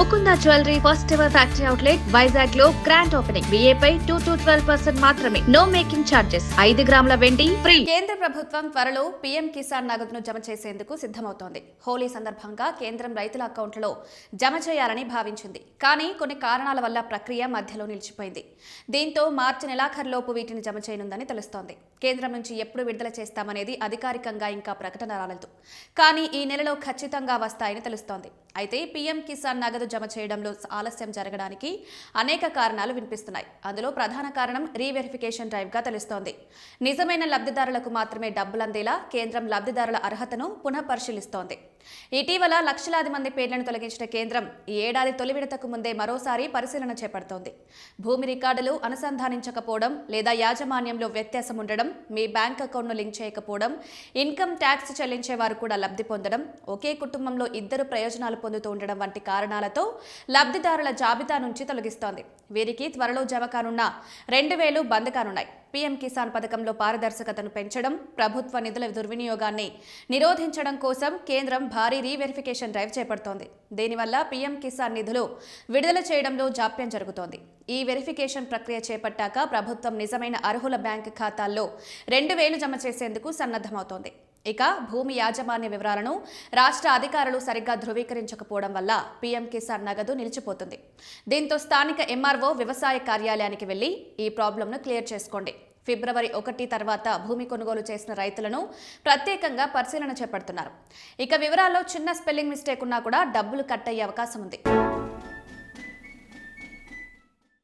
Mukunda jewellery first ever factory outlet Vizag లో grand opening. బిఏపై 2 to 12% మాత్రమే. No making charges. 5 గ్రాముల వెండి ఫ్రీ. కేంద్ర ప్రభుత్వం త్వరలో పీఎం కిసాన్ నగదును జమ చేసేందుకు సిద్ధమవుతోంది. హోలీ సందర్భంగా కేంద్రం రైతుల అకౌంట్లలో జమ చేయాలని భావించింది. కానీ కొన్ని కారణాల వల్ల ప్రక్రియ మధ్యలో నిలిచిపోయింది. దీంతో మార్చి నెలాఖరులోపు వీటిని జమ చేయనుందని తెలుస్తోంది. కేంద్రం నుంచి ఎప్పుడు విడుదల చేస్తామనేది అధికారికంగా ఇంకా ప్రకటన రాలేదు. కానీ ఈ నెలలో ఖచ్చితంగా వస్తాయని తెలుస్తోంది. అయితే పీఎం కిసాన్ నగదు జమ చేయడంలో ఆలస్యం జరగడానికి అనేక కారణాలు వినిపిస్తున్నాయి. అందులో ప్రధాన కారణం రీవెరిఫికేషన్ డ్రైవ్గా తెలుస్తోంది. నిజమైన లబ్ధిదారులకు మాత్రమే డబ్బులు అందేలా కేంద్రం లబ్ధిదారుల అర్హతను పునఃపరిశీలిస్తోంది. ఇటీవల లక్షలాది మంది పేర్లను తొలగించిన కేంద్రం ఈ ఏడాది తొలి విడతకు ముందే మరోసారి పరిశీలన చేపడుతోంది. భూమి రికార్డులు అనుసంధానించకపోవడం లేదా యాజమాన్యంలో వ్యత్యాసం ఉండడం, మీ బ్యాంక్ అకౌంట్ను లింక్ చేయకపోవడం, ఇన్కమ్ ట్యాక్స్ చెల్లించే వారు కూడా లబ్ధి పొందడం, ఒకే కుటుంబంలో ఇద్దరు ప్రయోజనాలు పొందుతూ ఉండడం వంటి కారణాలతో లబ్ధిదారుల జాబితా నుంచి తొలగిస్తోంది. వీరికి త్వరలో జమ కానున్న 2,000 బంద్ కానున్నాయి. పీఎం కిసాన్ పథకంలో పారదర్శకతను పెంచడం, ప్రభుత్వ నిధుల దుర్వినియోగాన్ని నిరోధించడం కోసం కేంద్రం భారీ రీవెరిఫికేషన్ డ్రైవ్ చేపడుతోంది. దీనివల్ల పీఎం కిసాన్ నిధులు విడుదల చేయడంలో జాప్యం జరుగుతోంది. ఈ వెరిఫికేషన్ ప్రక్రియ చేపట్టాక ప్రభుత్వం నిజమైన అర్హుల బ్యాంకు ఖాతాల్లో 2,000 జమ చేసేందుకు సన్నద్ధమవుతోంది. ఇక భూమి యాజమాన్య వివరాలను రాష్ట్ర అధికారులు సరిగ్గా ధృవీకరించకపోవడం వల్ల పీఎం కిసాన్ నగదు నిలిచిపోతుంది. దీంతో స్థానిక ఎంఆర్ఓ వ్యవసాయ కార్యాలయానికి వెళ్లి ఈ ప్రాబ్లంను క్లియర్ చేసుకోండి. ఫిబ్రవరి 1 తర్వాత భూమి కొనుగోలు చేసిన రైతులను ప్రత్యేకంగా పరిశీలన చేపడుతున్నారు. ఇక వివరాల్లో చిన్న స్పెల్లింగ్ మిస్టేక్ ఉన్నా కూడా డబ్బులు కట్ అయ్యే అవకాశం ఉంది.